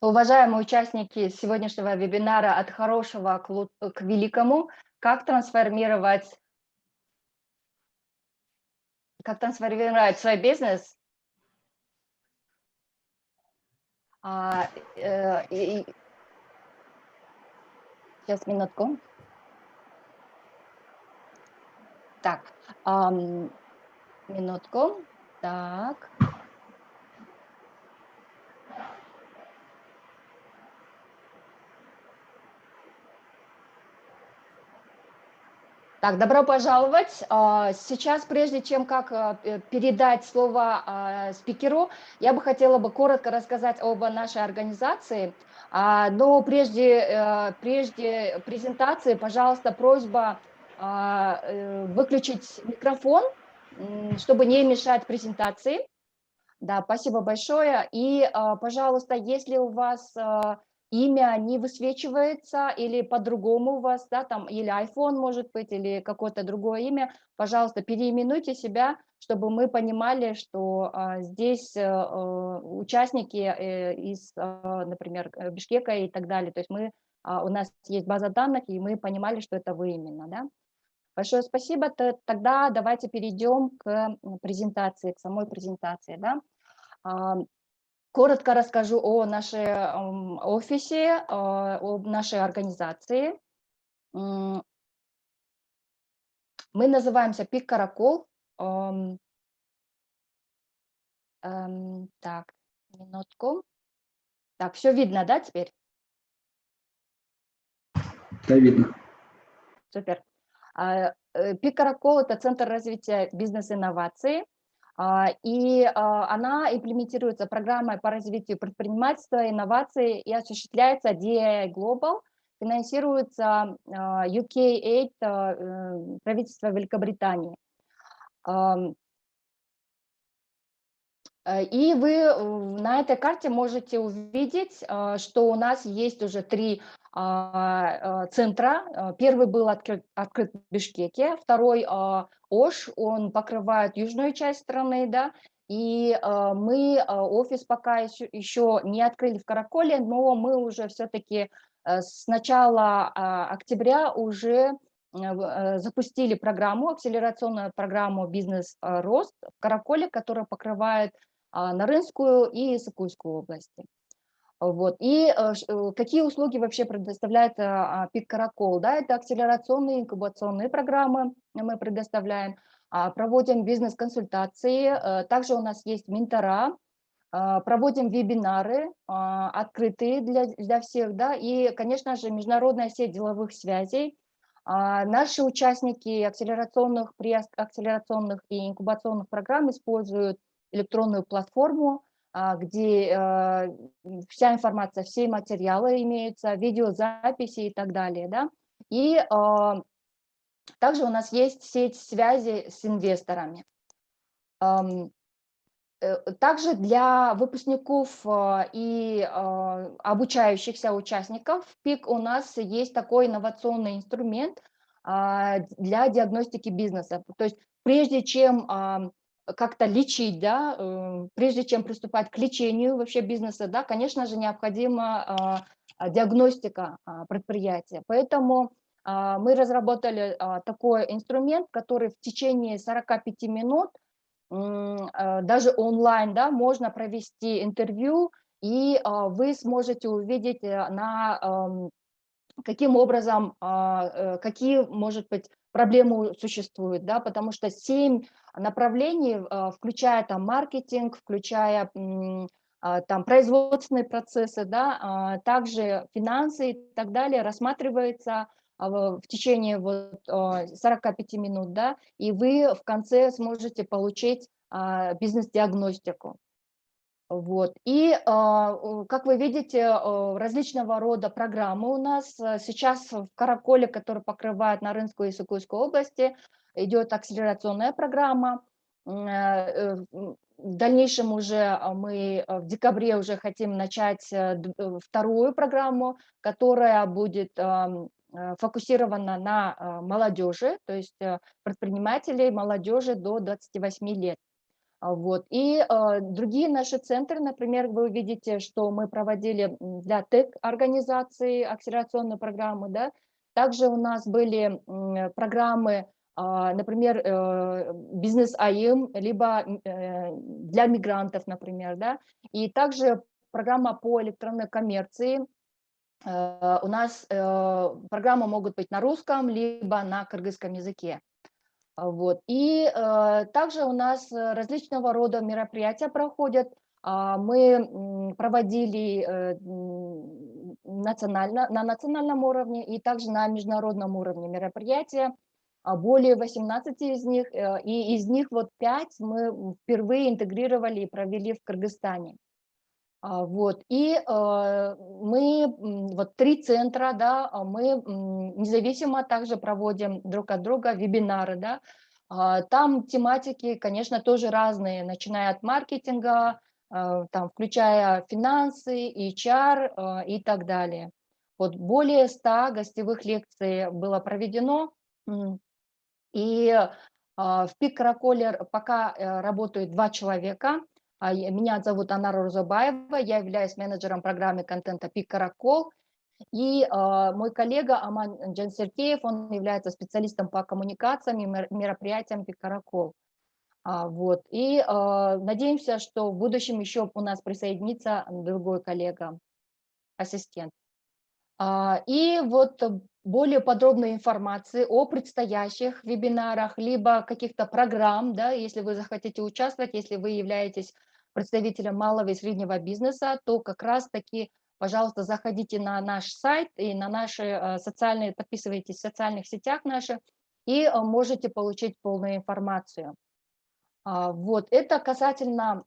Уважаемые участники сегодняшнего вебинара «От хорошего к великому. Как трансформировать свой бизнес». Сейчас, минутку. Так, минутку. Так. Так, добро пожаловать. Сейчас, прежде чем передать слово спикеру, я бы хотела коротко рассказать об нашей организации. Но прежде презентации, пожалуйста, просьба выключить микрофон, чтобы не мешать презентации. Да, спасибо большое. И, пожалуйста, если у вас имя не высвечивается или по-другому у вас, да, там, или iPhone, может быть, или какое-то другое имя, пожалуйста, переименуйте себя, чтобы мы понимали, что здесь участники из, например, Бишкека и так далее. То есть у нас есть база данных, и мы понимали, что это вы именно, да. Большое спасибо. Тогда давайте перейдем к презентации, к самой презентации, да. Коротко расскажу о нашем офисе, об нашей организации. Мы называемся «Пик Каракол». Так, минутку. Так, все видно, да, теперь? Да, видно. Супер. Пик Каракол – это центр развития бизнес-инноваций. И она имплементируется программой по развитию предпринимательства, инноваций и осуществляется DAI Global, финансируется UK Aid, правительство Великобритании. И вы на этой карте можете увидеть, что у нас есть уже 3 центра. Первый был открыт в Бишкеке, второй Ош, он покрывает южную часть страны, да, и мы офис пока еще не открыли в Караколе, но мы уже все-таки с начала октября уже запустили акселерационную программу «Бизнес-рост» в Караколе, которая покрывает Нарынскую и Сокульскую области. Вот. И какие услуги вообще предоставляет ПИК Каракол? Да, это акселерационные, инкубационные программы мы предоставляем, проводим бизнес-консультации, также у нас есть ментора, проводим вебинары, открытые для всех, да, и, конечно же, международная сеть деловых связей. Наши участники при акселерационных и инкубационных программ используют электронную платформу, где вся информация, все материалы имеются, видеозаписи и так далее. Да? И также у нас есть сеть связи с инвесторами. Также для выпускников и обучающихся участников ПИК у нас есть такой инновационный инструмент для диагностики бизнеса. То есть прежде чем как-то лечить, да, прежде чем приступать к лечению вообще бизнеса, да, конечно же, необходима диагностика предприятия. Поэтому мы разработали такой инструмент, который в течение 45 минут даже онлайн, да, можно провести интервью, и вы сможете увидеть, каким образом, какие, может быть, проблемы существуют, да, потому что 7 направлений, включая там маркетинг, включая там производственные процессы, да, также финансы и так далее, рассматривается в течение 45 минут, да, и вы в конце сможете получить бизнес-диагностику. Вот. И, как вы видите, различного рода программы у нас. Сейчас в Караколе, который покрывает Нарынскую и Сокульскую области, идет акселерационная программа. В дальнейшем уже мы в декабре уже хотим начать вторую программу, которая будет фокусирована на молодежи, то есть предпринимателей молодежи до 28 лет. Вот. И другие наши центры, например, вы увидите, что мы проводили для ТЭК-организации акселерационные программы, да. Также у нас были программы, например, бизнес АИМ, либо для мигрантов, например, да. И также программа по электронной коммерции. У нас программы могут быть на русском, либо на кыргызском языке. Вот. И также у нас различного рода мероприятия проходят. Мы проводили на национальном уровне и также на международном уровне мероприятия. Более 18 из них, и из них вот 5 мы впервые интегрировали и провели в Кыргызстане. Вот. И мы, вот 3 центра, да, мы независимо также проводим друг от друга вебинары, да. Там тематики, конечно, тоже разные, начиная от маркетинга, там, включая финансы, HR и так далее. Вот более 100 гостевых лекций было проведено, и в Пик Караколе пока работают 2 человека. Меня зовут Анара Рузабаева, я являюсь менеджером программы контента Пик Каракол. И мой коллега Аман Джансеркеев, он является специалистом по коммуникациям и мероприятиям Пик Каракол. Вот. И надеемся, что в будущем еще у нас присоединится другой коллега, ассистент. И вот более подробной информации о предстоящих вебинарах, либо каких-то программ, да, если вы захотите участвовать, если вы являетесь представителем малого и среднего бизнеса, то как раз-таки, пожалуйста, заходите на наш сайт и на наши социальные, подписывайтесь в социальных сетях наших, и можете получить полную информацию. Вот, это касательно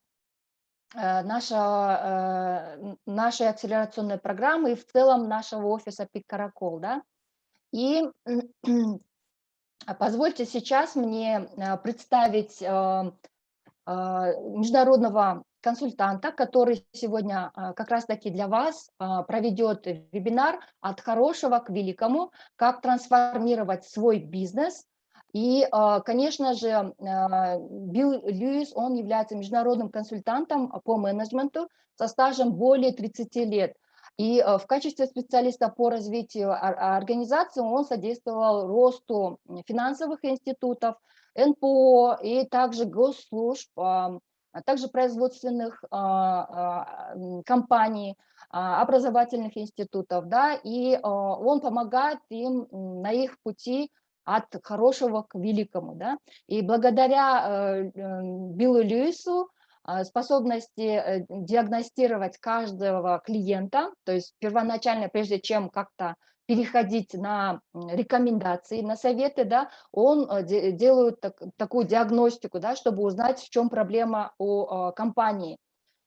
нашей акселерационной программы и в целом нашего офиса Пик Каракол, да. И позвольте сейчас мне представить международного консультанта, который сегодня как раз-таки для вас проведет вебинар «От хорошего к великому. Как трансформировать свой бизнес». И, конечно же, Билл Льюис, он является международным консультантом по менеджменту со стажем более 30 лет. И в качестве специалиста по развитию организации он содействовал росту финансовых институтов, НПО и также госслужб, а также производственных компаний, образовательных институтов, да, и он помогает им на их пути от хорошего к великому, да. И благодаря Биллу Льюису способности диагностировать каждого клиента, то есть первоначально, прежде чем как-то переходить на рекомендации, на советы, да, он делает такую диагностику, да, чтобы узнать, в чем проблема у компании.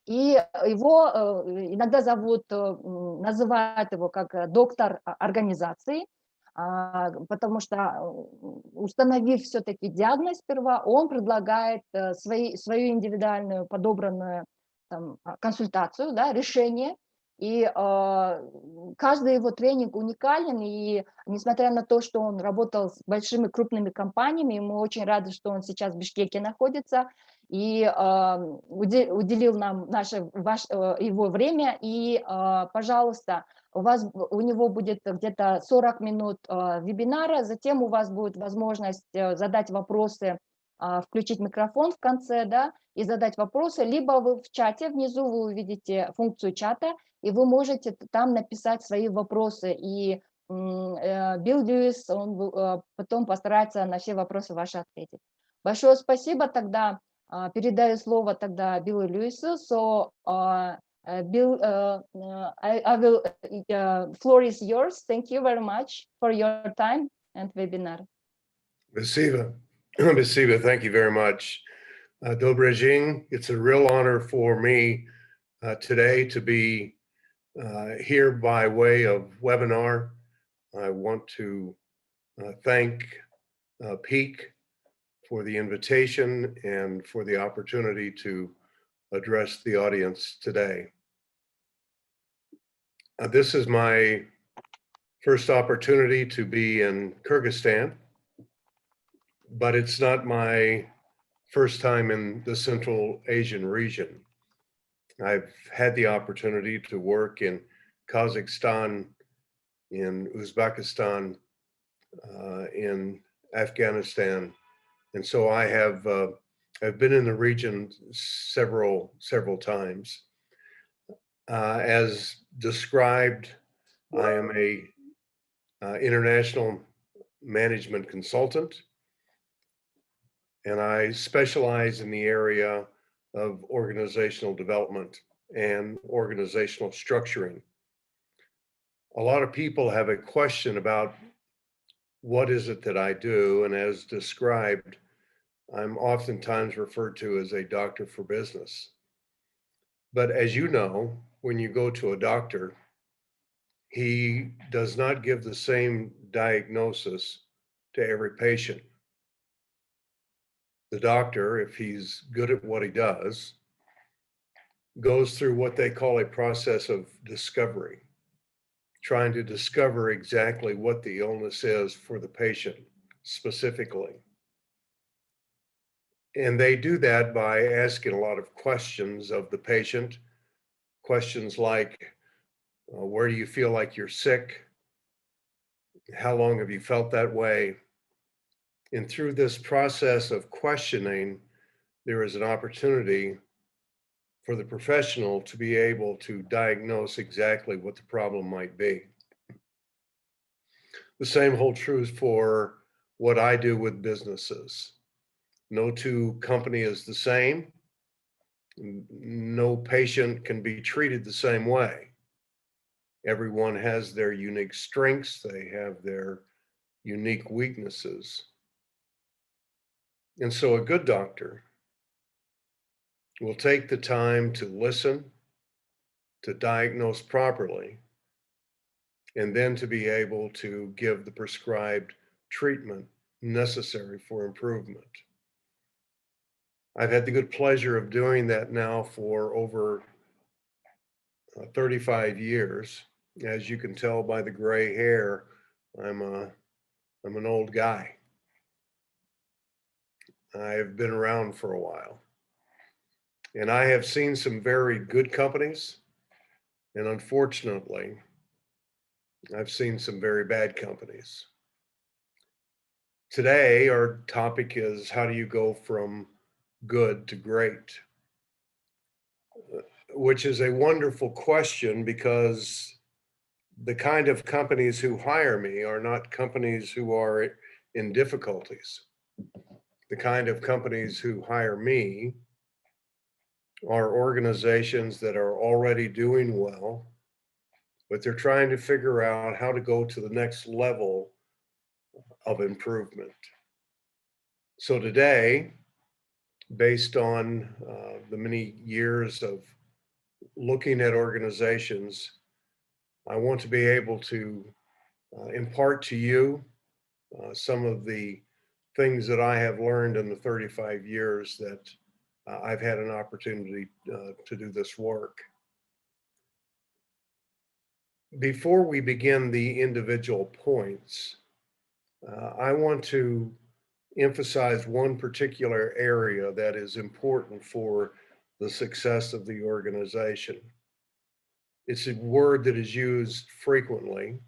И его иногда называют его как доктор организации, потому что, установив все-таки диагноз сперва, он предлагает свою индивидуальную подобранную там, консультацию, да, решение. И каждый его тренинг уникален, и несмотря на то, что он работал с большими крупными компаниями, мы очень рады, что он сейчас в Бишкеке находится, и уделил нам его время. И, пожалуйста, у него будет где-то 40 минут вебинара, затем у вас будет возможность задать вопросы, включить микрофон в конце, да, и задать вопросы, либо вы в чате внизу вы увидите функцию чата, и вы можете там написать свои вопросы, и Билл Льюис, он потом постарается на все вопросы ваши ответить. Большое спасибо, тогда передаю слово тогда Биллу Льюису. So, Bill, floor is yours. Thank you very much for your time and webinar. Besiva, thank you very much. Dobre Jing, it's a real honor for me today to be here by way of webinar. I want to thank Peak for the invitation and for the opportunity to address the audience today. This is my first opportunity to be in Kyrgyzstan, but it's not my first time in the Central Asian region. I've had the opportunity to work in Kazakhstan, in Uzbekistan, in Afghanistan, and so I've been in the region several times. As described, I am a international management consultant, and I specialize in the area of organizational development and organizational structuring. A lot of people have a question about what is it that I do, and as described, I'm oftentimes referred to as a doctor for business. But as you know, when you go to a doctor, he does not give the same diagnosis to every patient. The doctor, if he's good at what he does, goes through what they call a process of discovery, trying to discover exactly what the illness is for the patient specifically. And they do that by asking a lot of questions of the patient, questions like, where do you feel like you're sick? How long have you felt that way? And through this process of questioning, there is an opportunity for the professional to be able to diagnose exactly what the problem might be. The same holds true for what I do with businesses. No two company is the same. No patient can be treated the same way. Everyone has their unique strengths. They have their unique weaknesses. And so a good doctor will take the time to listen, to diagnose properly, and then to be able to give the prescribed treatment necessary for improvement. I've had the good pleasure of doing that now for over 35 years. As you can tell by the gray hair, I'm an old guy. I've been around for a while. And I have seen some very good companies, and unfortunately, I've seen some very bad companies. Today, our topic is how do you go from good to great? Which is a wonderful question because the kind of companies who hire me are not companies who are in difficulties. The kind of companies who hire me are organizations that are already doing well, but they're trying to figure out how to go to the next level of improvement. So today, based on the many years of looking at organizations, I want to be able to impart to you some of the things that I have learned in the 35 years that I've had an opportunity to do this work. Before we begin the individual points, I want to emphasize one particular area that is important for the success of the organization. It's a word that is used frequently,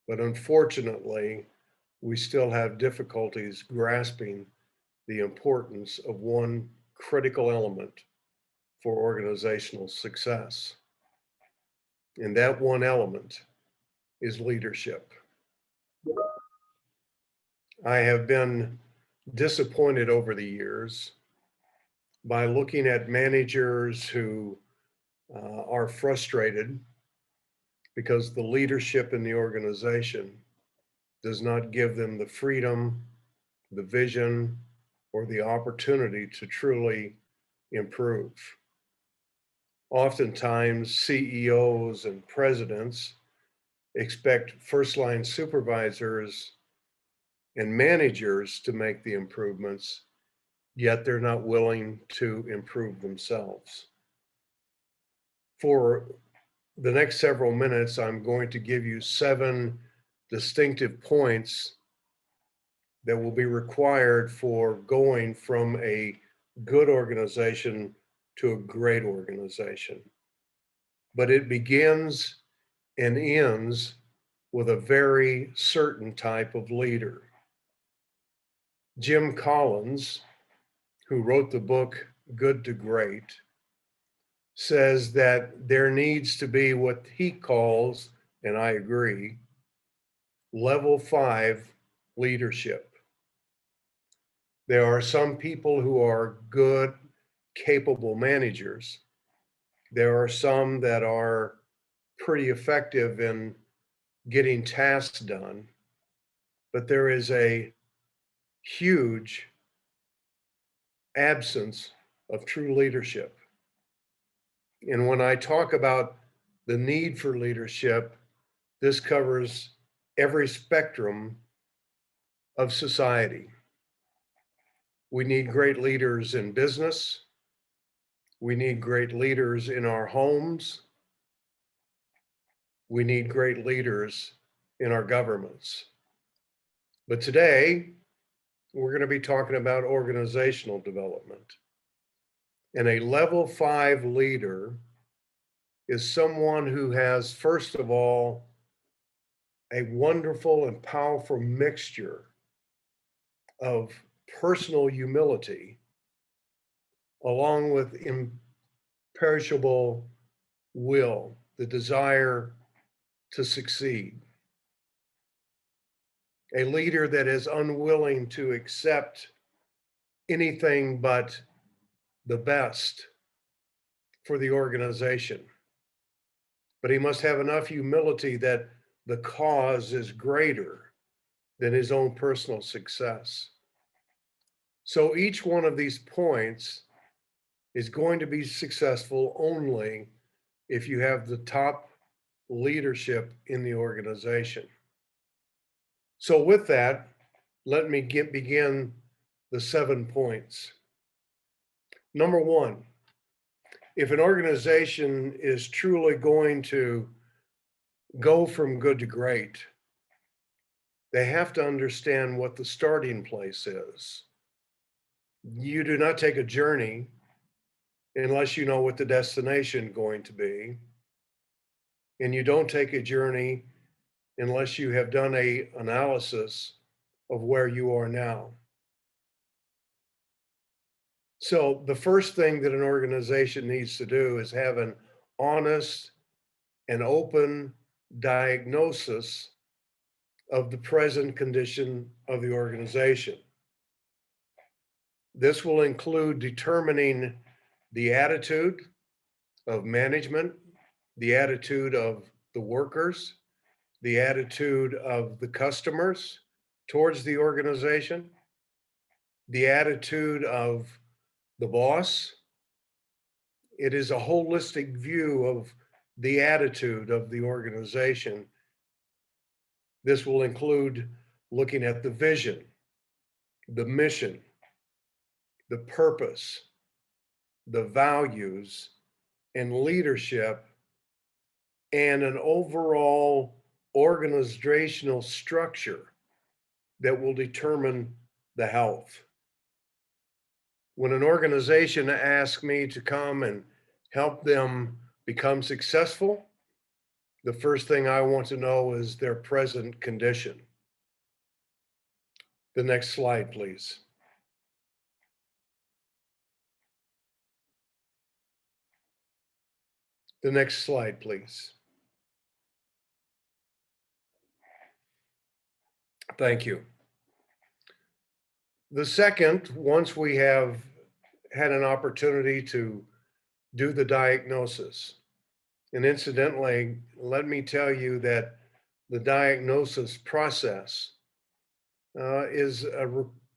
but unfortunately, we still have difficulties grasping the importance of one critical element for organizational success. And that one element is leadership. I have been disappointed over the years by looking at managers who are frustrated because the leadership in the organization does not give them the freedom, the vision, or the opportunity to truly improve. Oftentimes, CEOs and presidents expect first-line supervisors and managers to make the improvements, yet they're not willing to improve themselves. For the next several minutes, I'm going to give you 7 distinctive points that will be required for going from a good organization to a great organization. But it begins and ends with a very certain type of leader. Jim Collins, who wrote the book Good to Great, says that there needs to be what he calls, and I agree, level 5 leadership. There are some people who are good, capable managers. There are some that are pretty effective in getting tasks done, but there is a huge absence of true leadership. And when I talk about the need for leadership, this covers every spectrum of society. We need great leaders in business. We need great leaders in our homes. We need great leaders in our governments. But today, we're going to be talking about organizational development. And a level 5 leader is someone who has, first of all, a wonderful and powerful mixture of personal humility along with imperishable will, the desire to succeed. A leader that is unwilling to accept anything but the best for the organization. But he must have enough humility that the cause is greater than his own personal success. So each one of these points is going to be successful only if you have the top leadership in the organization. So with that, let me begin the 7 points. Number 1, if an organization is truly going to go from good to great, they have to understand what the starting place is. You do not take a journey unless you know what the destination is going to be. And you don't take a journey unless you have done an analysis of where you are now. So the first thing that an organization needs to do is have an honest and open diagnosis of the present condition of the organization. This will include determining the attitude of management, the attitude of the workers, the attitude of the customers towards the organization, the attitude of the boss. It is a holistic view of the attitude of the organization. This will include looking at the vision, the mission, the purpose, the values, and leadership, and an overall organizational structure that will determine the health. When an organization asks me to come and help them become successful, the first thing I want to know is their present condition. The next slide, please. The next slide, please. Thank you. The second, once we have had an opportunity to do the diagnosis, and incidentally, let me tell you that the diagnosis process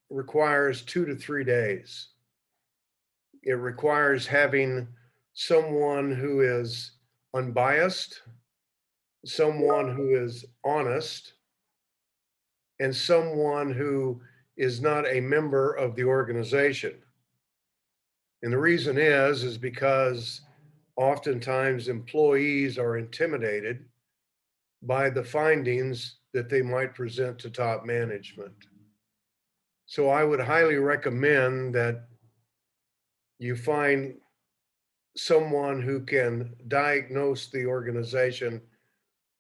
requires 2 to 3 days. It requires having someone who is unbiased, someone who is honest, and someone who is not a member of the organization. And the reason is because oftentimes employees are intimidated by the findings that they might present to top management. So I would highly recommend that you find someone who can diagnose the organization,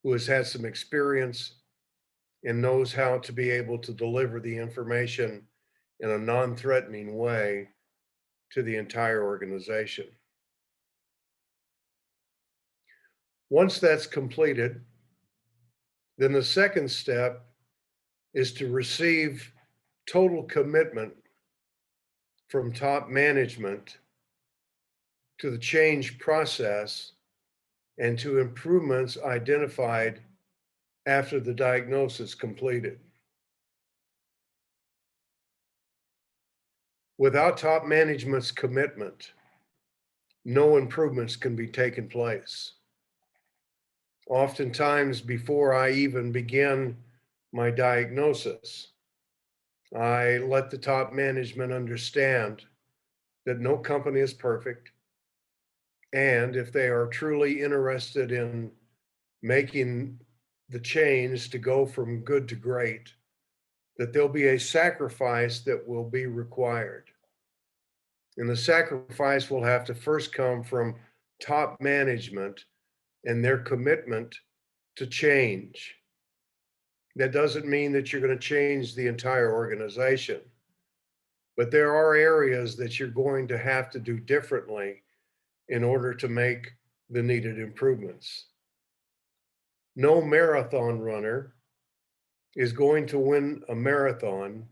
who has had some experience and knows how to be able to deliver the information in a non-threatening way to the entire organization. Once that's completed, then the second step is to receive total commitment from top management to the change process and to improvements identified after the diagnosis completed. Without top management's commitment, no improvements can be taken place. Oftentimes, before I even begin my diagnosis, I let the top management understand that no company is perfect. And if they are truly interested in making the change to go from good to great, that there'll be a sacrifice that will be required. And the sacrifice will have to first come from top management and their commitment to change. That doesn't mean that you're going to change the entire organization, but there are areas that you're going to have to do differently in order to make the needed improvements. No marathon runner is going to win a marathon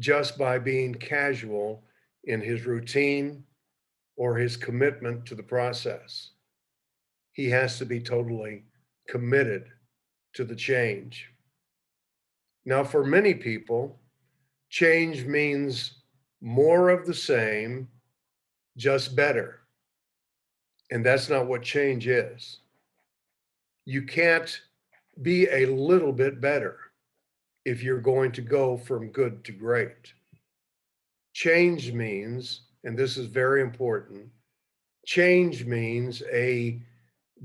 just by being casual in his routine or his commitment to the process. He has to be totally committed to the change. Now, for many people, change means more of the same, just better. And that's not what change is. You can't be a little bit better if you're going to go from good to great. Change means, and this is very important, change means a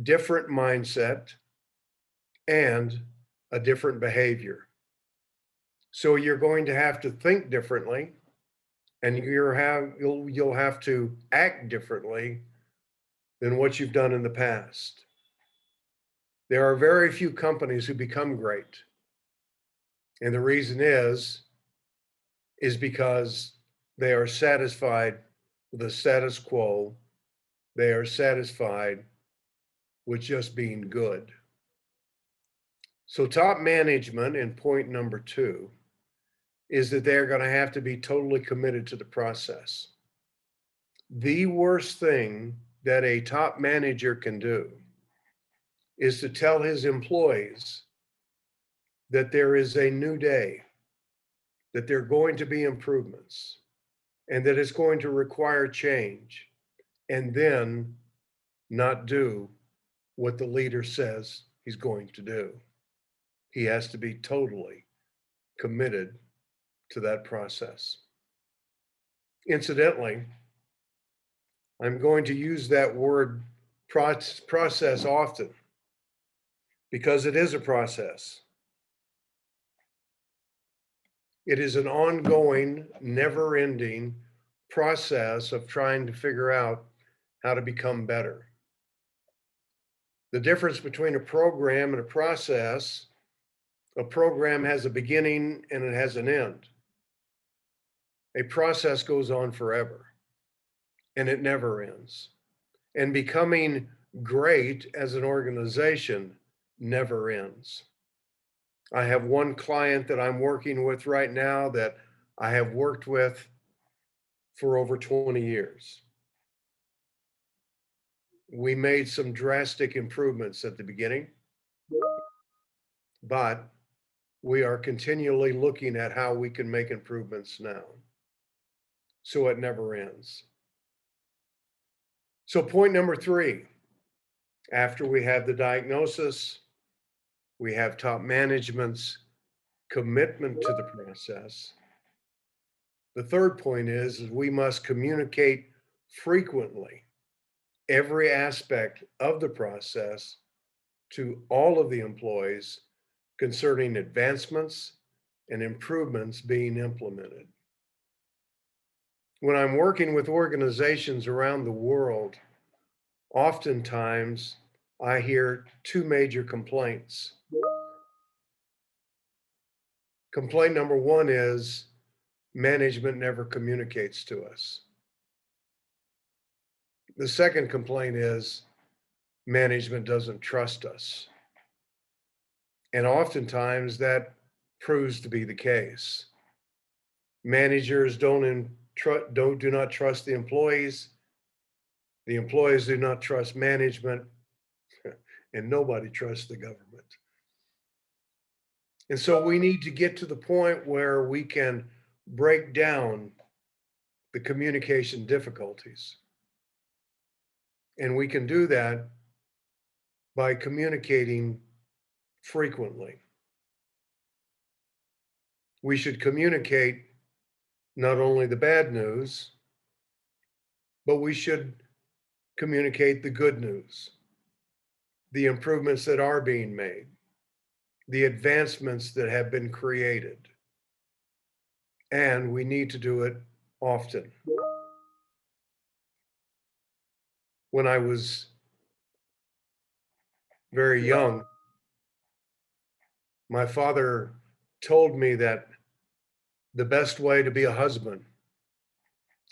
different mindset and a different behavior. So you're going to have to think differently, and you'll have to act differently than what you've done in the past. There are very few companies who become great. And the reason is because they are satisfied with the status quo. They are satisfied with just being good. So top management, in point number 2, is that they're going to have to be totally committed to the process. The worst thing that a top manager can do is to tell his employees that there is a new day, that there are going to be improvements, and that it's going to require change, and then not do what the leader says he's going to do. He has to be totally committed to that process. Incidentally, I'm going to use that word process often because it is a process. It is an ongoing, never-ending process of trying to figure out how to become better. The difference between a program and a process has a beginning and it has an end. A process goes on forever and it never ends. And becoming great as an organization never ends. I have one client that I'm working with right now that I have worked with for over 20 years. We made some drastic improvements at the beginning, but we are continually looking at how we can make improvements now. So it never ends. So point number 3, after we have the diagnosis, we have top management's commitment to the process. The third point is we must communicate frequently every aspect of the process to all of the employees concerning advancements and improvements being implemented. When I'm working with organizations around the world, oftentimes I hear two major complaints. Complaint number one is management never communicates to us. The second complaint is management doesn't trust us. And oftentimes that proves to be the case. Managers do not trust the employees do not trust management, and nobody trusts the government. And so we need to get to the point where we can break down the communication difficulties. And we can do that by communicating frequently. We should communicate not only the bad news, but we should communicate the good news, the improvements that are being made, the advancements that have been created. And we need to do it often. When I was very young, my father told me that the best way to be a husband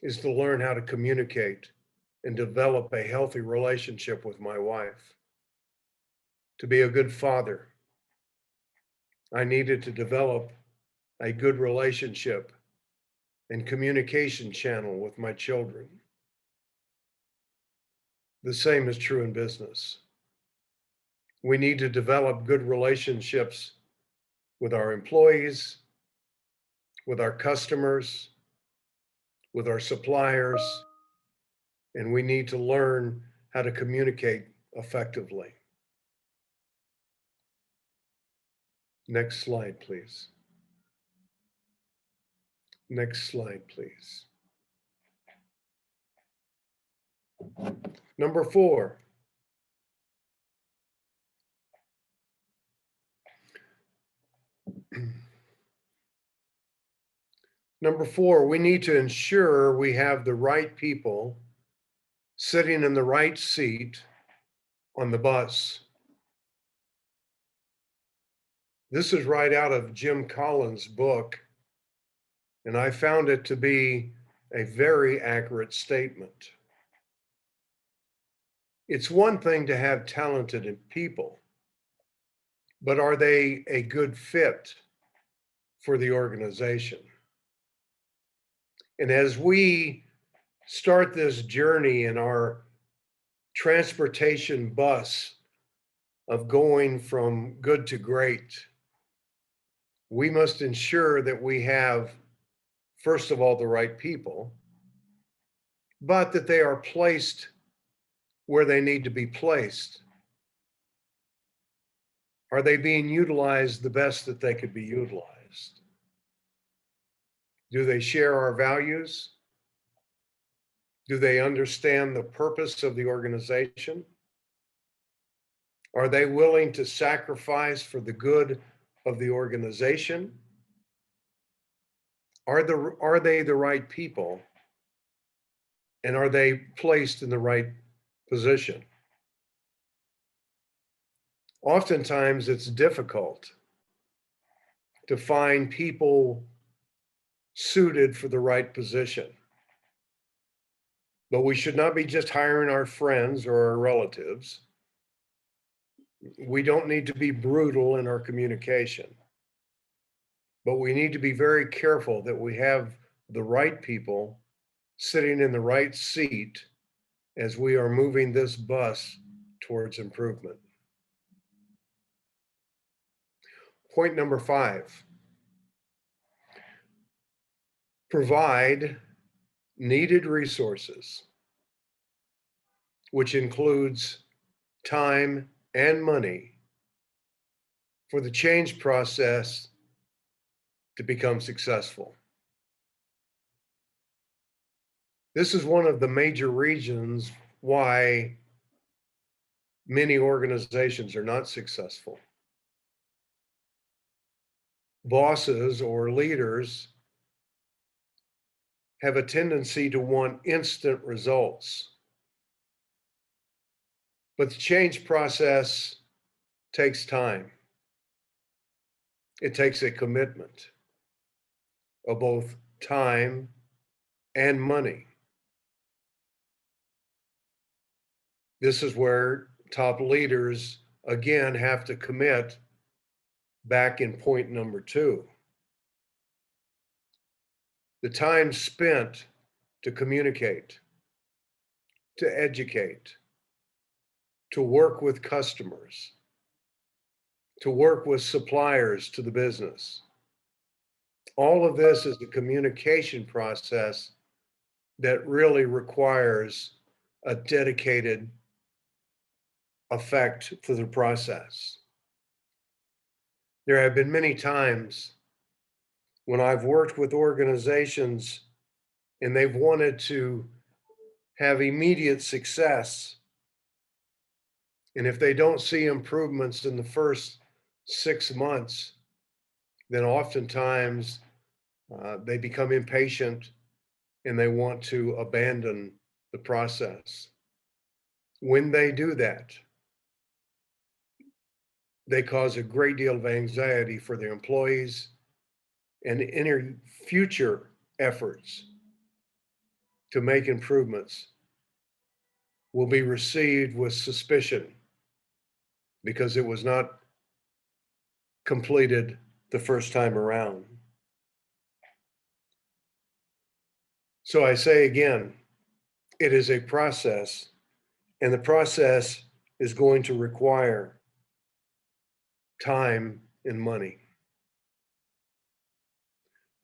is to learn how to communicate and develop a healthy relationship with my wife. To be a good father, I needed to develop a good relationship and communication channel with my children. The same is true in business. We need to develop good relationships with our employees, with our customers, with our suppliers, and we need to learn how to communicate effectively. Next slide, please. Next slide, please. Number 4. Number 4, we need to ensure we have the right people sitting in the right seat on the bus. This is right out of Jim Collins' book, and I found it to be a very accurate statement. It's one thing to have talented people, but are they a good fit for the organization? And as we start this journey in our transportation bus of going from good to great, we must ensure that we have, first of all, the right people, but that they are placed where they need to be placed. Are they being utilized the best that they could be utilized? Do they share our values? Do they understand the purpose of the organization? Are they willing to sacrifice for the good of the organization? Are they the right people? And are they placed in the right position? Oftentimes it's difficult to find people suited for the right position. But we should not be just hiring our friends or our relatives. We don't need to be brutal in our communication. But we need to be very careful that we have the right people sitting in the right seat as we are moving this bus towards improvement. Point number 5. Provide needed resources, which includes time and money, for the change process to become successful. This is one of the major reasons why many organizations are not successful. bosses or leaders have a tendency to want instant results. But the change process takes time. It takes a commitment of both time and money. This is where top leaders, again, have to commit back in point number 2. The time spent to communicate, to educate, to work with customers, to work with suppliers to the business. All of this is a communication process that really requires a dedicated effect to the process. There have been many times when I've worked with organizations and they've wanted to have immediate success. And if they don't see improvements in the first 6 months, then oftentimes they become impatient and they want to abandon the process. When they do that, they cause a great deal of anxiety for their employees, and any future efforts to make improvements will be received with suspicion because it was not completed the first time around. So I say again, it is a process, and the process is going to require time and money.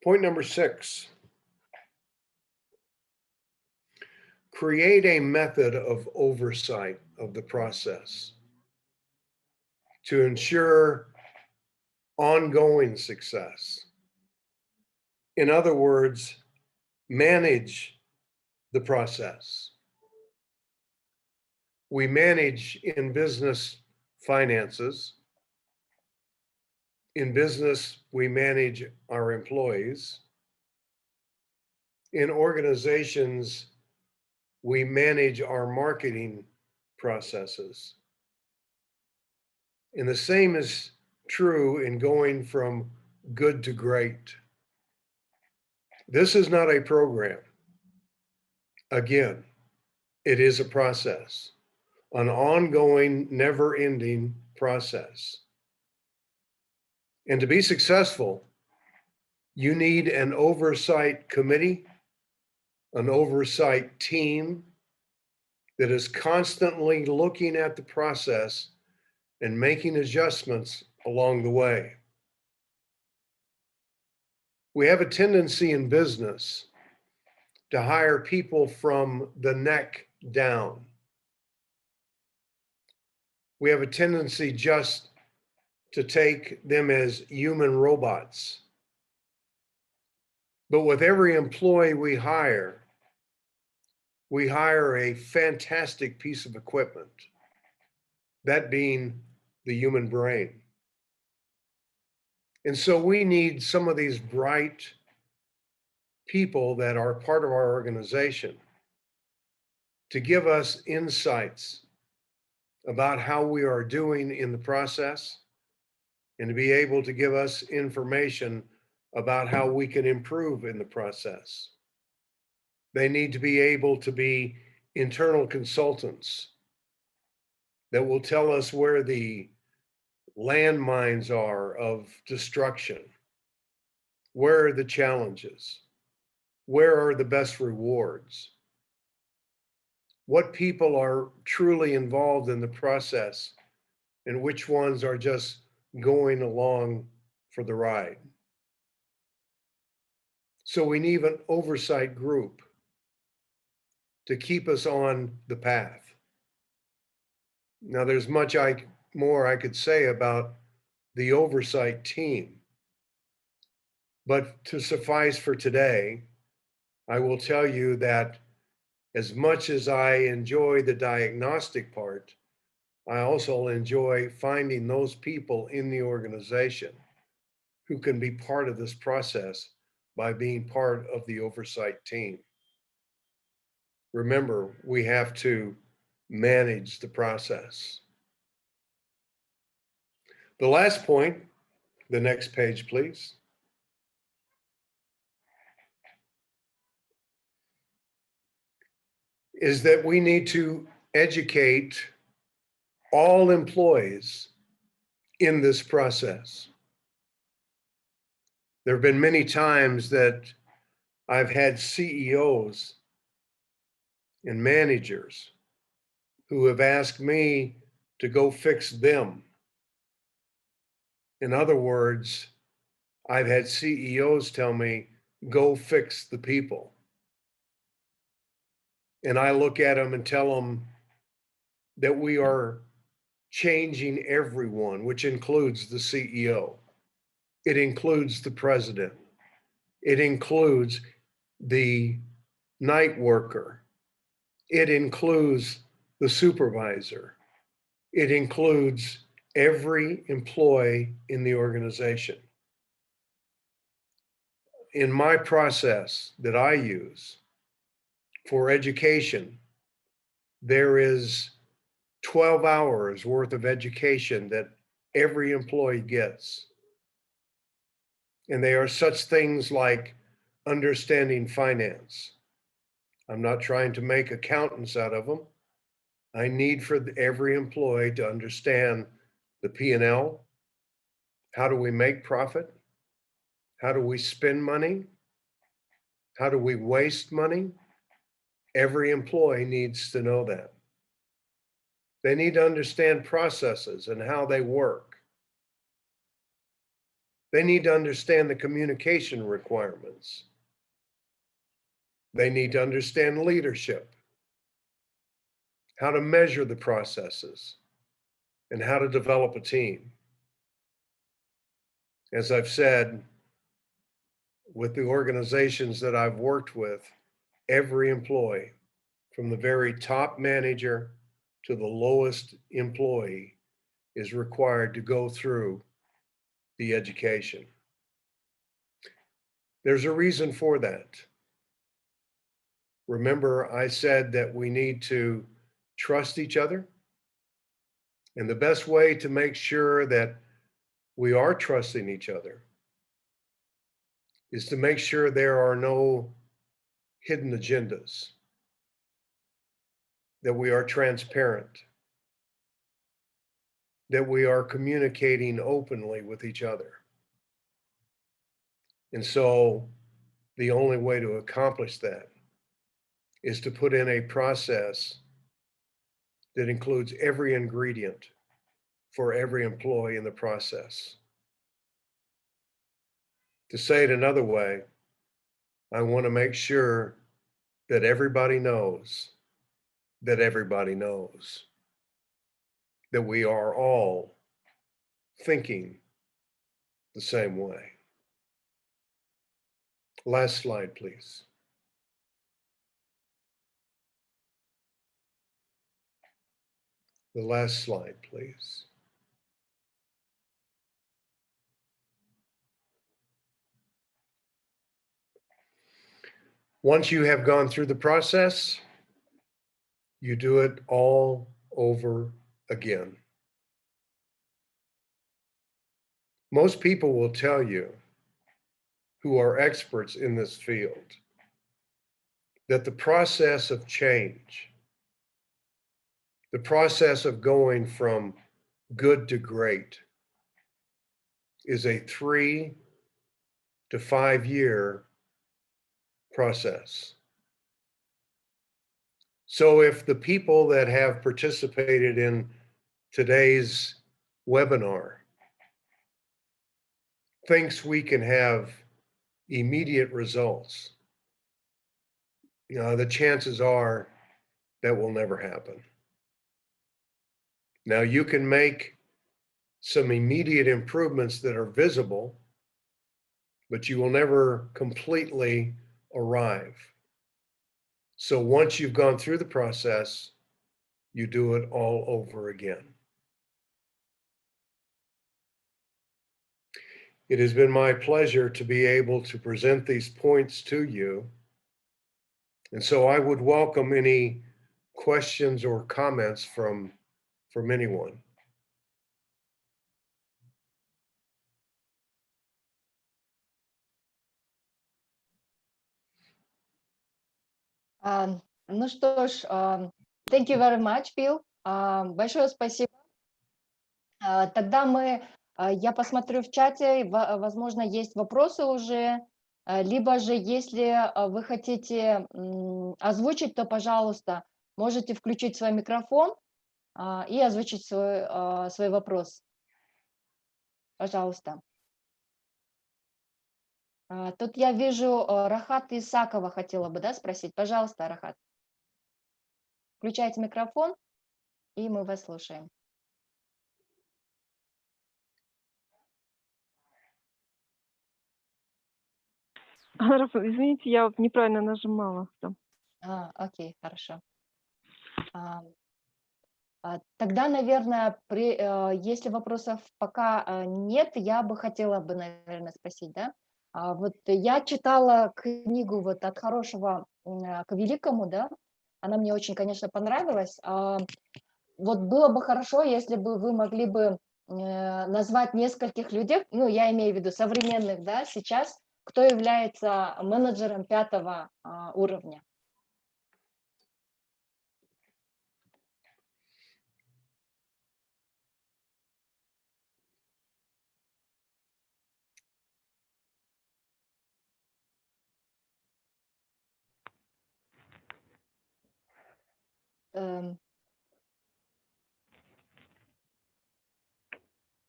Point number 6, create a method of oversight of the process to ensure ongoing success. In other words, manage the process. We manage in business finances. In business, we manage our employees. In organizations, we manage our marketing processes. And the same is true in going from good to great. This is not a program. Again, it is a process, an ongoing, never-ending process. And to be successful, you need an oversight committee, an oversight team that is constantly looking at the process and making adjustments along the way. We have a tendency in business to hire people from the neck down. We have a tendency just to take them as human robots. But with every employee we hire a fantastic piece of equipment, that being the human brain. And so we need some of these bright people that are part of our organization to give us insights about how we are doing in the process and to be able to give us information about how we can improve in the process. They need to be able to be internal consultants that will tell us where the landmines are of destruction, where are the challenges, where are the best rewards, what people are truly involved in the process, and which ones are just going along for the ride. So we need an oversight group to keep us on the path. Now, there's much more I could say about the oversight team, but to suffice for today, I will tell you that as much as I enjoy the diagnostic part, I also enjoy finding those people in the organization who can be part of this process by being part of the oversight team. Remember, we have to manage the process. The last point, the next page, please. Is that we need to educate all employees in this process. There have been many times that I've had CEOs and managers who have asked me to go fix them. In other words, I've had CEOs tell me, go fix the people. And I look at them and tell them that we are changing everyone, which includes the CEO. It includes the president. It includes the night worker. It includes the supervisor. It includes every employee in the organization. In my process that I use for education, there is 12 hours worth of education that every employee gets. And they are such things like understanding finance. I'm not trying to make accountants out of them. I need for every employee to understand the P&L. How do we make profit? How do we spend money? How do we waste money? Every employee needs to know that. They need to understand processes and how they work. They need to understand the communication requirements. They need to understand leadership, how to measure the processes, and how to develop a team. As I've said, with the organizations that I've worked with, every employee, from the very top manager to the lowest employee, is required to go through the education. There's a reason for that. Remember, I said that we need to trust each other. And the best way to make sure that we are trusting each other is to make sure there are no hidden agendas, that we are transparent, that we are communicating openly with each other. And so the only way to accomplish that is to put in a process that includes every ingredient for every employee in the process. To say it another way, I want to make sure that everybody knows that everybody knows that we are all thinking the same way. Last slide, please. The last slide, please. Once you have gone through the process, you do it all over again. Most people will tell you, who are experts in this field, that the process of change, the process of going from good to great, is a 3 to 5 year process. So if the people that have participated in today's webinar thinks we can have immediate results, the chances are that will never happen. Now, you can make some immediate improvements that are visible, but you will never completely arrive. So once you've gone through the process, you do it all over again. it has been my pleasure to be able to present these points to you. And so I would welcome any questions or comments from anyone. Ну что ж, thank you very much, Bill. Большое спасибо. Тогда я посмотрю в чате, возможно, есть вопросы уже, либо же, если вы хотите озвучить, то, пожалуйста, можете включить свой микрофон и озвучить свой вопрос. Пожалуйста. Тут я вижу, Рахат Исакова хотела бы, да, спросить. Пожалуйста, Рахат. Включайте микрофон, и мы вас слушаем. Извините, я неправильно нажимала. Окей, хорошо. Тогда, наверное, если вопросов пока нет, я бы хотела бы, наверное, спросить, да? Вот я читала книгу вот «От хорошего к великому», да? Она мне очень, конечно, понравилась. Вот было бы хорошо, если бы вы могли бы назвать нескольких людей, ну, я имею в виду современных, да, сейчас, кто является менеджером 5-го уровня.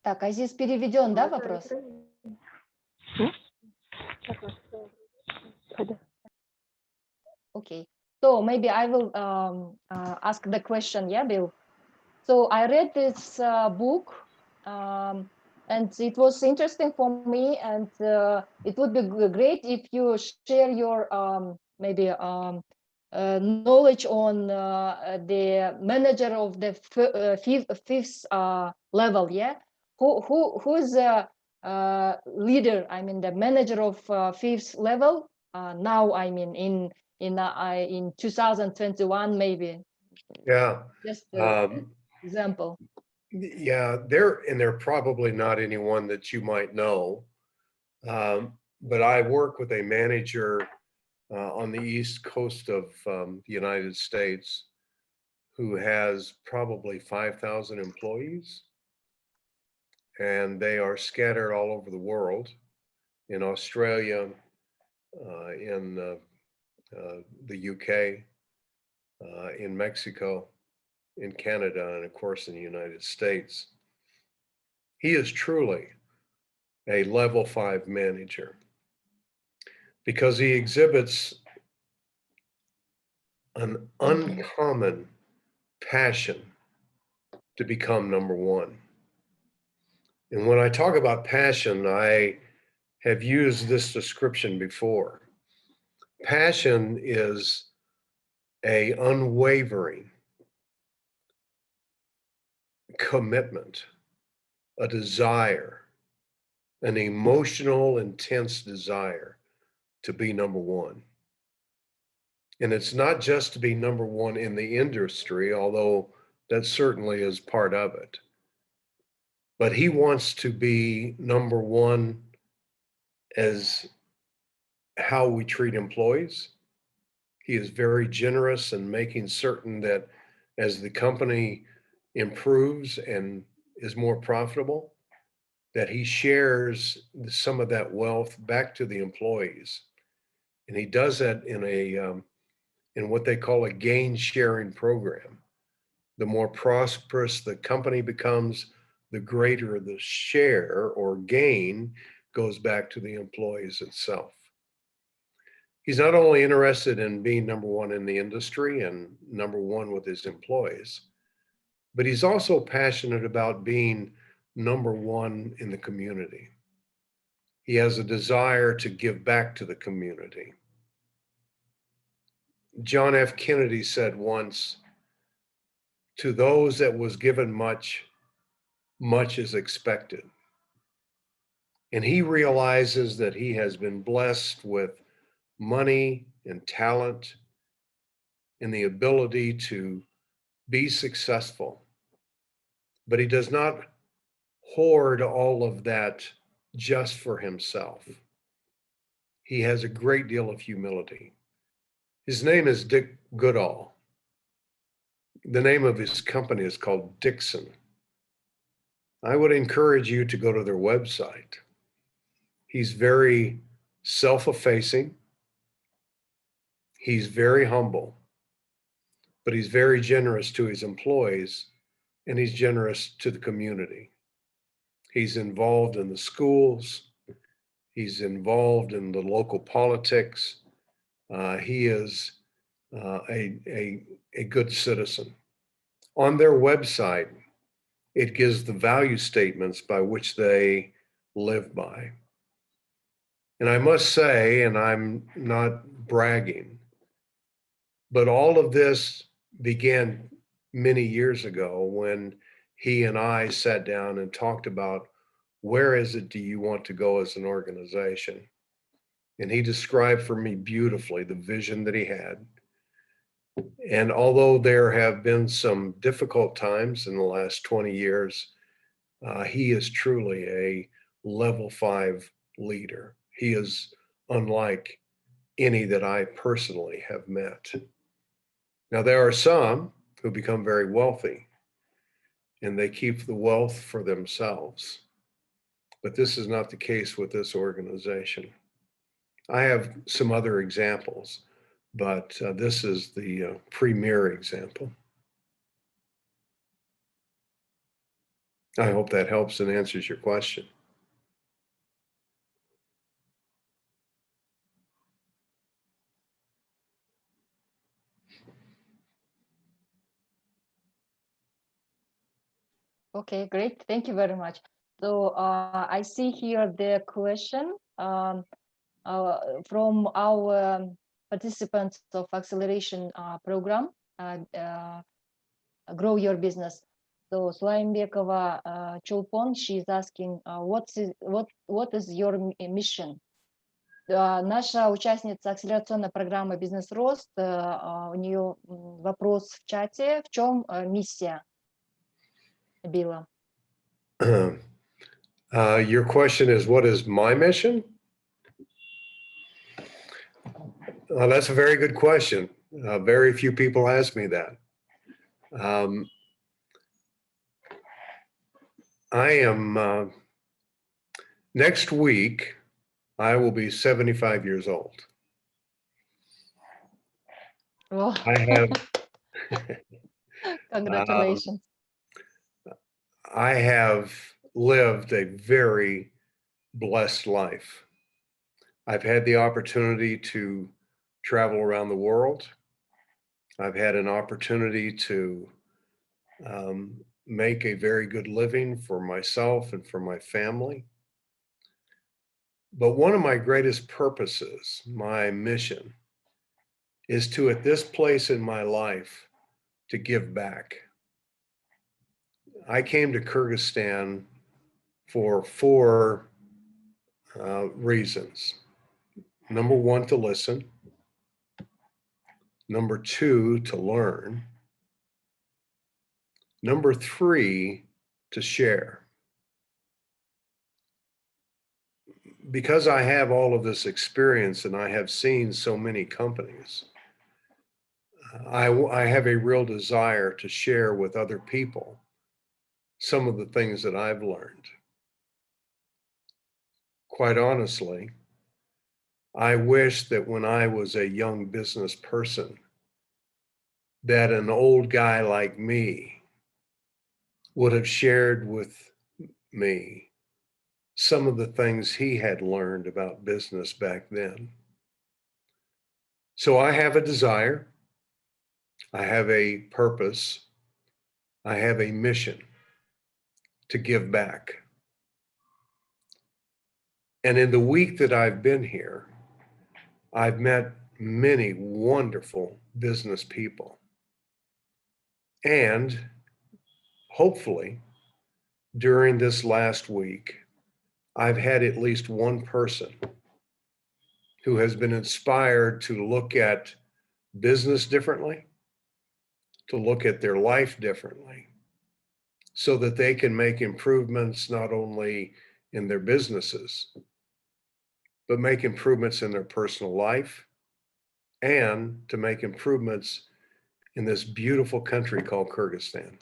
Так, а здесь переведен, да, вопрос? Okay, so maybe I will ask the question, yeah, Bill. So I read this book, and it was interesting for me, and it would be great if you share your maybe knowledge on the manager of the fifth level, yeah. Who's the leader? I mean, the manager of fifth level now. I mean, in 2021, maybe. Yeah. Just example. Yeah, they're probably not anyone that you might know. But I work with a manager on the East Coast of the United States who has probably 5,000 employees. And they are scattered all over the world, in Australia, in the UK, in Mexico, in Canada, and of course in the United States. He is truly a level 5 manager because he exhibits an uncommon passion to become number one. And when I talk about passion, I have used this description before. Passion is an unwavering commitment, a desire, an emotional, intense desire to be number one. And it's not just to be number one in the industry, although that certainly is part of it. But he wants to be number one as how we treat employees. He is very generous in making certain that as the company improves and is more profitable, that he shares some of that wealth back to the employees. And he does that in what they call a gain sharing program. The more prosperous the company becomes, the greater the share or gain goes back to the employees itself. He's not only interested in being number one in the industry and number one with his employees, but he's also passionate about being number one in the community. He has a desire to give back to the community. John F. Kennedy said once, "To those that was given much, much is expected." And he realizes that he has been blessed with money and talent and the ability to be successful. But he does not hoard all of that just for himself. He has a great deal of humility. His name is Dick Goodall. The name of his company is called Dixon. I would encourage you to go to their website. He's very self-effacing. He's very humble, but he's very generous to his employees, and he's generous to the community. He's involved in the schools. He's involved in the local politics. He is a good citizen. On their website, it gives the value statements by which they live by. And I must say, and I'm not bragging, but all of this began many years ago when he and I sat down and talked about where is it do you want to go as an organization? And he described for me beautifully the vision that he had. And although there have been some difficult times in the last 20 years, he is truly a level 5 leader. He is unlike any that I personally have met. Now, there are some who become very wealthy and they keep the wealth for themselves. But this is not the case with this organization. I have some other examples, but this is the premier example. I hope that helps and answers your question. Okay, great. Thank you very much. So I see here the question from our participants of acceleration program, Grow Your Business. So Слаймбекова Чулпон, she's asking, what is your mission? Наша участница акселерационной программы «Бизнес-рост», у нее вопрос в чате, в чем миссия Билла? Your question is, what is my mission? That's a very good question. Very few people ask me that. I am, next week, I will be 75 years old. Well, I have, congratulations. I have lived a very blessed life. I've had the opportunity to travel around the world. I've had an opportunity to make a very good living for myself and for my family. But one of my greatest purposes, my mission, is to, at this place in my life, to give back. I came to Kyrgyzstan for 4 reasons. Number 1, to listen. Number 2, to learn. Number 3, to share. Because I have all of this experience and I have seen so many companies, I have a real desire to share with other people some of the things that I've learned. Quite honestly, I wish that when I was a young business person, that an old guy like me would have shared with me some of the things he had learned about business back then. So I have a desire, I have a purpose, I have a mission to give back. And in the week that I've been here, I've met many wonderful business people. And hopefully, during this last week, I've had at least one person who has been inspired to look at business differently, to look at their life differently, so that they can make improvements not only in their businesses, but make improvements in their personal life and to make improvements in this beautiful country called Kyrgyzstan.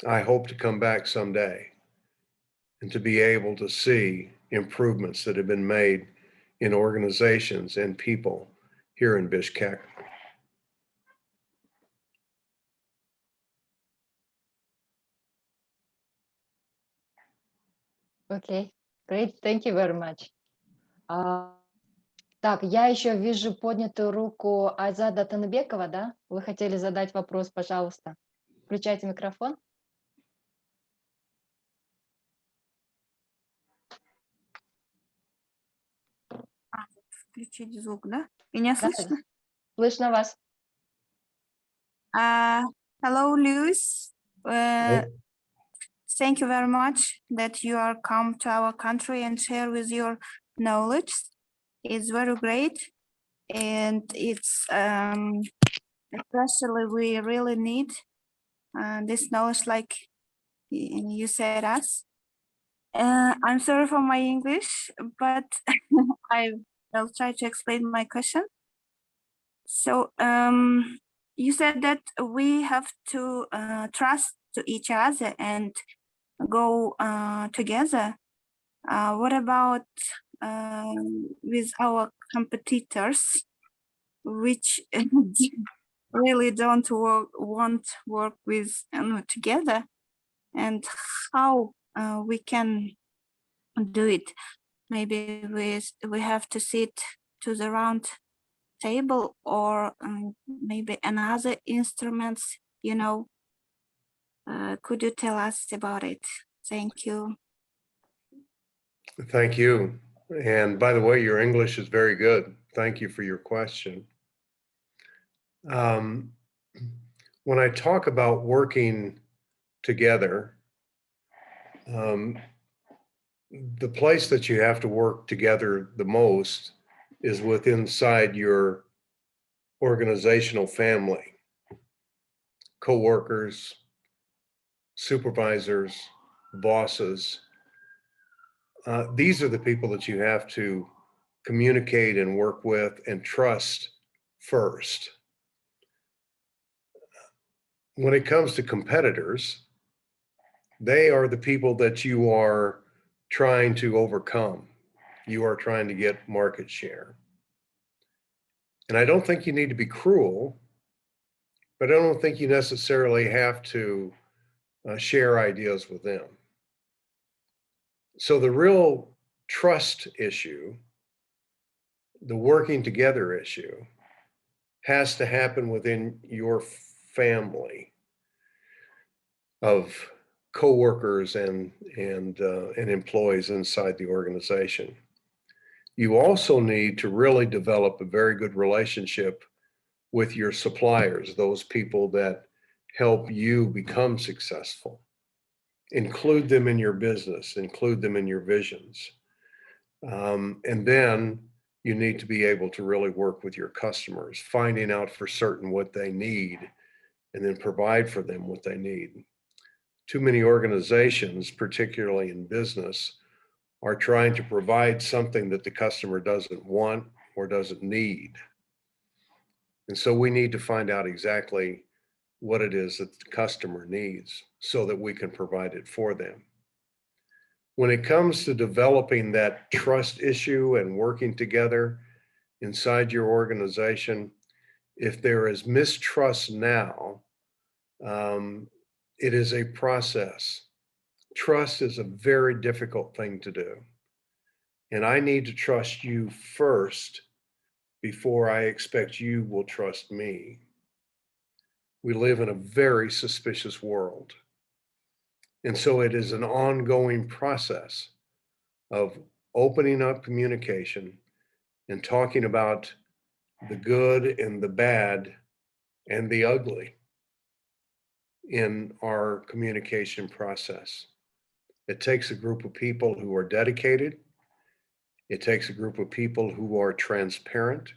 I hope to come back someday and to be able to see improvements that have been made in organizations and people here in Bishkek. Okay, great, thank you very much. Так, я еще вижу поднятую руку Айзада Таныбекова, да? Вы хотели задать вопрос, пожалуйста. Включайте микрофон. Включить звук, да? Меня Да, слышно? слышно вас. Hello, Lewis. Thank you very much that you are come to our country and share with your knowledge. It's very great, and it's especially we really need this knowledge, like you said us. I'm sorry for my English, but I'll try to explain my question. So you said that we have to trust to each other and go together. What about with our competitors, which really don't want work with together, and how we can do it? Maybe we have to sit to the round table, or maybe another instruments, you know. Could you tell us about it? Thank you. Thank you. And by the way, your English is very good. Thank you for your question. When I talk about working together, the place that you have to work together the most is inside your organizational family, coworkers, supervisors, bosses. These are the people that you have to communicate and work with and trust first. When it comes to competitors, they are the people that you are trying to overcome. You are trying to get market share. And I don't think you need to be cruel, but I don't think you necessarily have to share ideas with them. So the real trust issue, the working together issue, has to happen within your family of coworkers and employees inside the organization. You also need to really develop a very good relationship with your suppliers, those people that help you become successful. Include them in your business, include them in your visions. And then you need to be able to really work with your customers, finding out for certain what they need and then provide for them what they need. Too many organizations, particularly in business, are trying to provide something that the customer doesn't want or doesn't need. And so we need to find out exactly what it is that the customer needs so that we can provide it for them. When it comes to developing that trust issue and working together inside your organization, if there is mistrust now, it is a process. Trust is a very difficult thing to do. And I need to trust you first before I expect you will trust me. We live in a very suspicious world. And so it is an ongoing process of opening up communication and talking about the good and the bad and the ugly in our communication process. It takes a group of people who are dedicated. It takes a group of people who are transparent.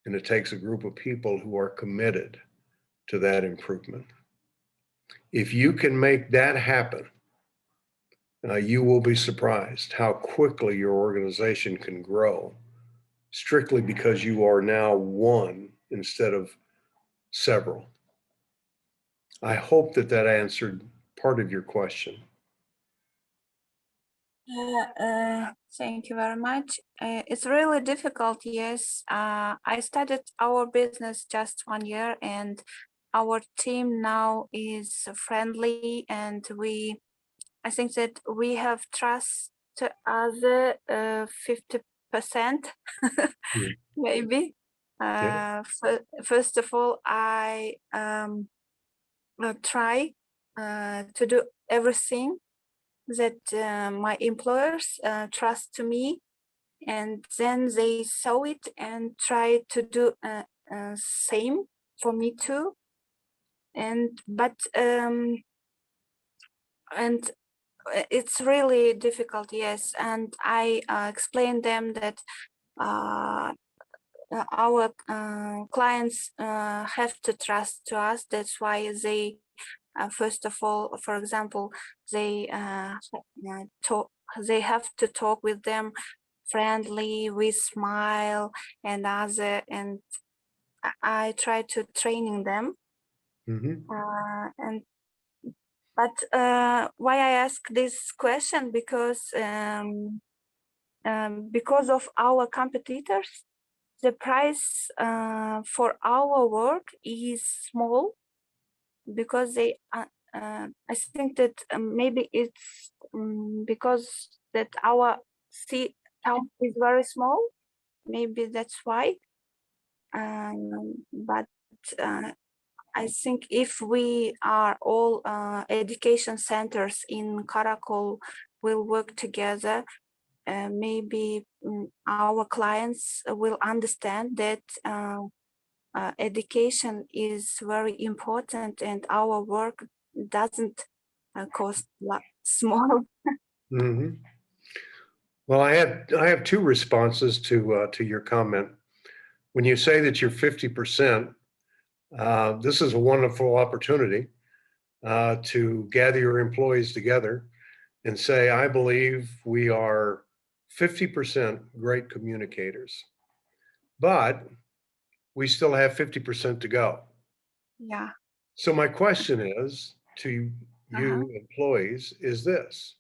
And it takes a group of people who are committed to that improvement. If you can make that happen, you will be surprised how quickly your organization can grow, strictly because you are now one instead of several. I hope that that answered part of your question. Thank you very much. It's really difficult, yes. I started our business just 1 year, and our team now is friendly, and I think that we have trust to other 50%, maybe. Yeah. First of all, I try to do everything that my employers trust to me, and then they saw it and try to do same for me too. But it's really difficult, yes. And I explained them that our clients have to trust to us. That's why they first of all, for example, they they have to talk with them friendly, with smile and other, and I try to training them. But why I ask this question, because of our competitors, the price for our work is small, because they I think that maybe it's because that our town is very small, maybe that's why. But I think if we are all education centers in Karakol will work together, maybe our clients will understand that education is very important, and our work doesn't cost small. Well, I have two responses to your comment. When you say that you're 50%, this is a wonderful opportunity to gather your employees together and say, I believe we are 50% great communicators, but we still have 50% to go. Yeah. So my question is to you employees is this: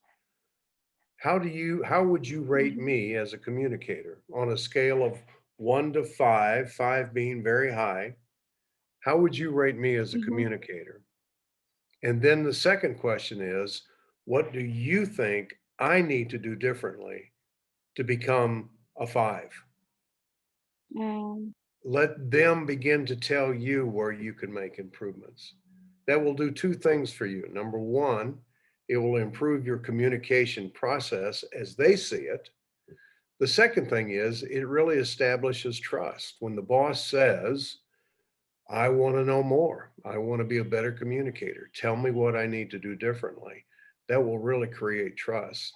how would you rate me as a communicator on a scale of 1 to 5, 5 being very high? How would you rate me as a communicator? And then the second question is, what do you think I need to do differently to become a 5? Let them begin to tell you where you can make improvements. That will do two things for you. Number one, it will improve your communication process as they see it. The second thing is it really establishes trust. When the boss says, I want to know more, I want to be a better communicator, tell me what I need to do differently, that will really create trust.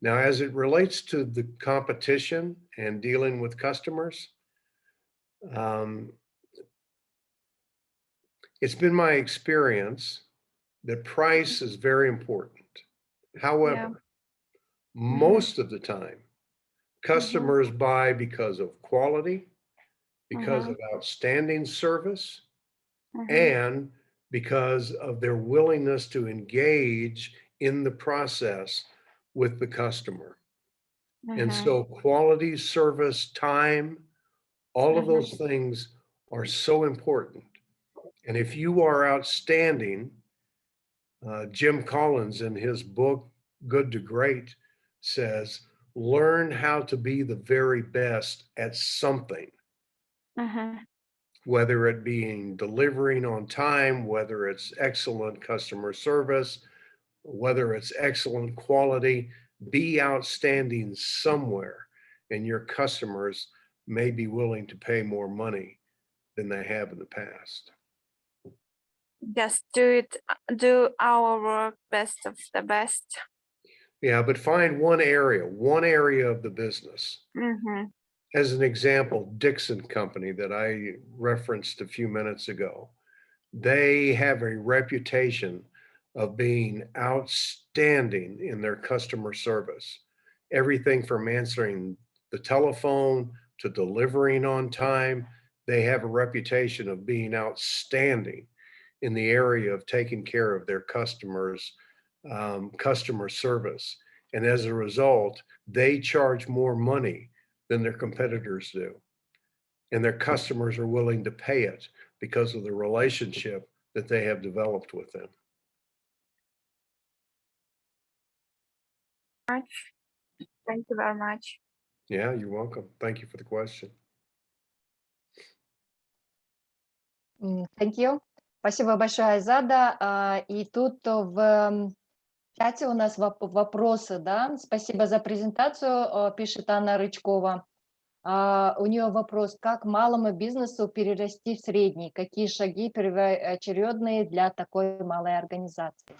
Now, as it relates to the competition and dealing with customers, it's been my experience that price is very important. However, most of the time, customers buy because of quality, because of outstanding service, and because of their willingness to engage in the process with the customer. And so quality, service, time, all of those things are so important. And if you are outstanding, Jim Collins in his book, Good to Great, says, learn how to be the very best at something. Whether it being delivering on time, whether it's excellent customer service, whether it's excellent quality, be outstanding somewhere, and your customers may be willing to pay more money than they have in the past. Just do our work best of the best. Yeah, but find one area of the business. Mhm. As an example, Dixon Company that I referenced a few minutes ago, they have a reputation of being outstanding in their customer service. Everything from answering the telephone to delivering on time, they have a reputation of being outstanding in the area of taking care of their customers, customer service. And as a result, they charge more money than their competitors do. And their customers are willing to pay it because of the relationship that they have developed with them. Thank you very much. Yeah, you're welcome. Thank you for the question. Thank you. Спасибо большое, Айзада. И тут в чате у нас вопросы, да. Спасибо за презентацию, пишет Анна Рычкова. У нее вопрос: как малому бизнесу перерасти в средний? Какие шаги первоочередные для такой малой организации?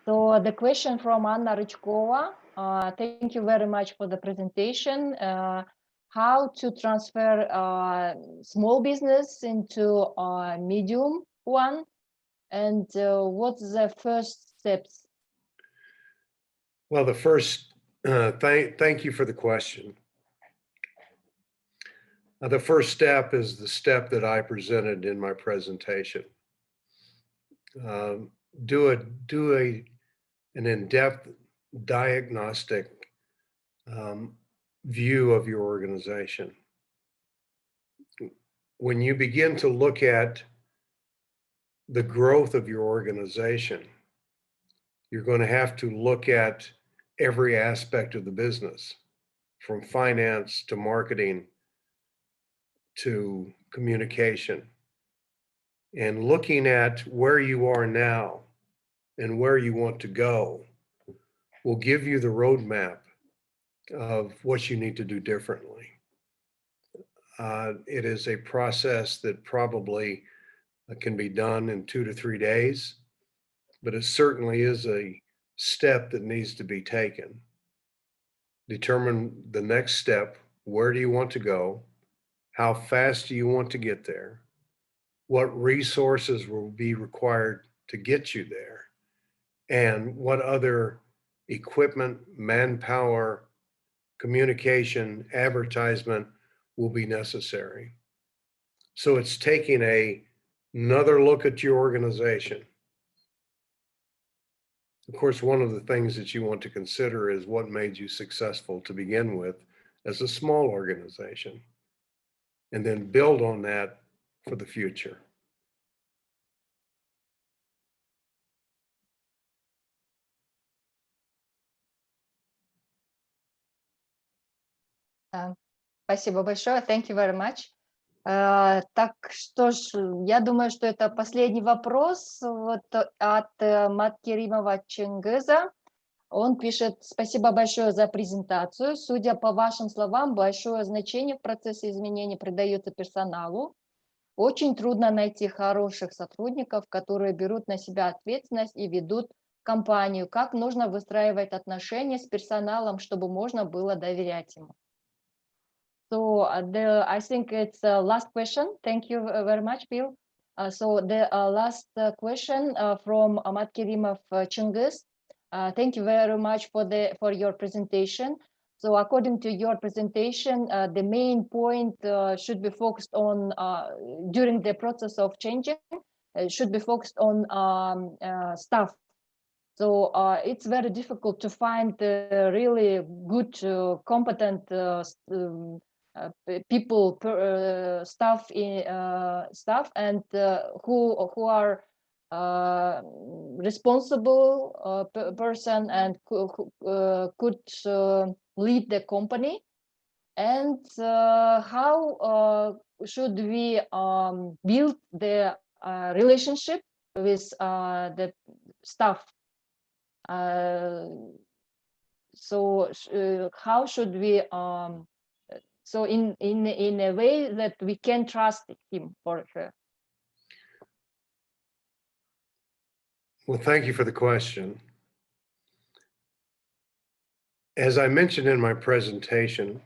So the question from Anna Rычкова. Thank you very much for the presentation. How to transfer small business into a medium one, and what's the first steps? Well, the first, thank you for the question. The first step is the step that I presented in my presentation. Do an in-depth diagnostic view of your organization. When you begin to look at the growth of your organization, you're going to have to look at every aspect of the business, from finance to marketing to communication. And looking at where you are now and where you want to go will give you the roadmap of what you need to do differently. It is a process that probably can be done in 2 to 3 days, but it certainly is a step that needs to be taken. Determine the next step. Where do you want to go? How fast do you want to get there? What resources will be required to get you there? And what other equipment, manpower, communication, advertisement will be necessary? So it's taking another look at your organization. Of course, one of the things that you want to consider is what made you successful to begin with as a small organization, and then build on that for the future. Спасибо большое. Thank you very much. Так что ж, я думаю, что это последний вопрос вот от Маткеримова Чингиза. Он пишет: спасибо большое за презентацию. Судя по вашим словам, большое значение в процессе изменений придается персоналу. Очень трудно найти хороших сотрудников, которые берут на себя ответственность и ведут компанию. Как нужно выстраивать отношения с персоналом, чтобы можно было доверять ему? So I think it's the last question. Thank you very much, Bill. So the last question from Matkerimov Chingiz. Thank you very much for your presentation. So according to your presentation, the main point should be focused on during the process of changing. Should be focused on staff. So it's very difficult to find really good, competent people, staff and who are responsible person and could lead the company. And how should we build the relationship with the staff? So how should we so in a way that we can trust him or her? Well, thank you for the question. as I mentioned in my presentation,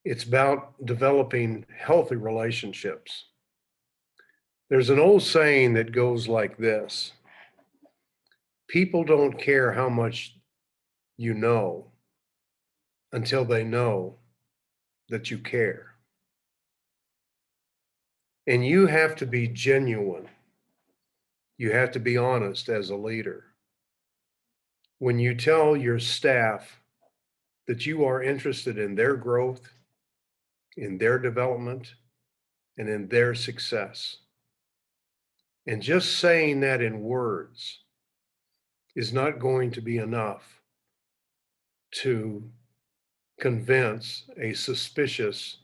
it's about developing healthy relationships. There's an old saying that goes like this: people don't care how much you know until they know that you care. And you have to be genuine. You have to be honest as a leader. When you tell your staff that you are interested in their growth, in their development, and in their success. And just saying that in words is not going to be enough to convince a suspicious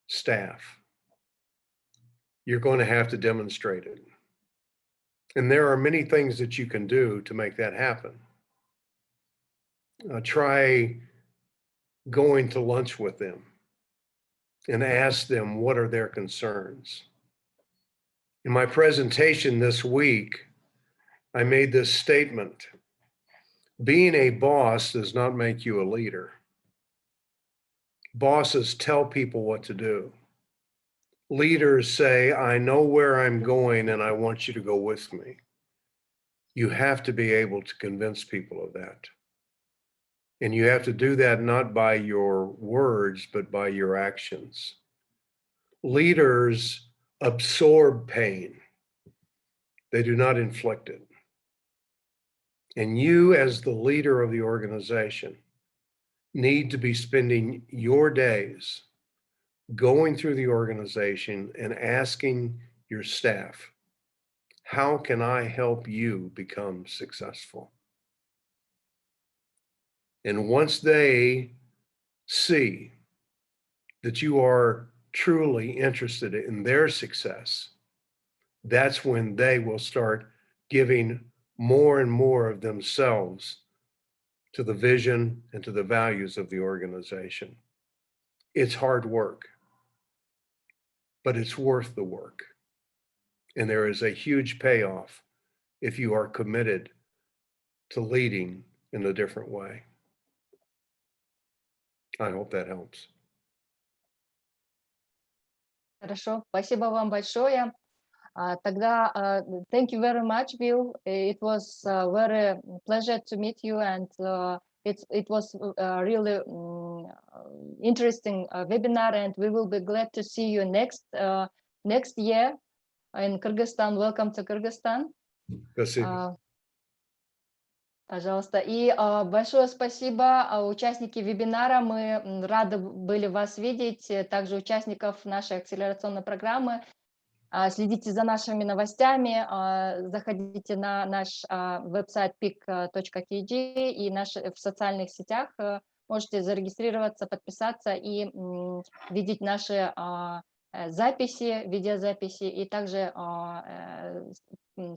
staff. You're going to have to demonstrate it. And there are many things that you can do to make that happen. Try going to lunch with them and ask them what are their concerns. In my presentation this week, I made this statement: being a boss does not make you a leader. Bosses tell people what to do. Leaders say, I know where I'm going and I want you to go with me. You have to be able to convince people of that. And you have to do that not by your words, but by your actions. Leaders absorb pain. They do not inflict it. And you, as the leader of the organization, need to be spending your days going through the organization and asking your staff, how can I help you become successful? And once they see that you are truly interested in their success, that's when they will start giving more and more of themselves to the vision and to the values of the organization. It's hard work, but it's worth the work. And there is a huge payoff if you are committed to leading in a different way. I hope that helps. Хорошо, спасибо вам большое. Тогда thank you very much, Bill. It was very pleasure to meet you, and it was really interesting webinar, and we will be glad to see you next year in Kyrgyzstan. Welcome to Kyrgyzstan. Спасибо. Пожалуйста. И большое спасибо, участники вебинара. Мы рады были вас видеть, также участников нашей акселерационной программы. Следите за нашими новостями, заходите на наш веб-сайт pic.kg и в социальных сетях. Можете зарегистрироваться, подписаться и видеть наши записи, видеозаписи и также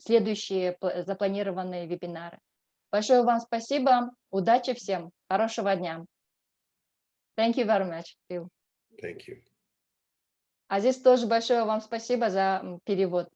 следующие запланированные вебинары. Большое вам спасибо, удачи всем, хорошего дня. Thank you very much, Bill. Thank you. А здесь тоже большое вам спасибо за перевод.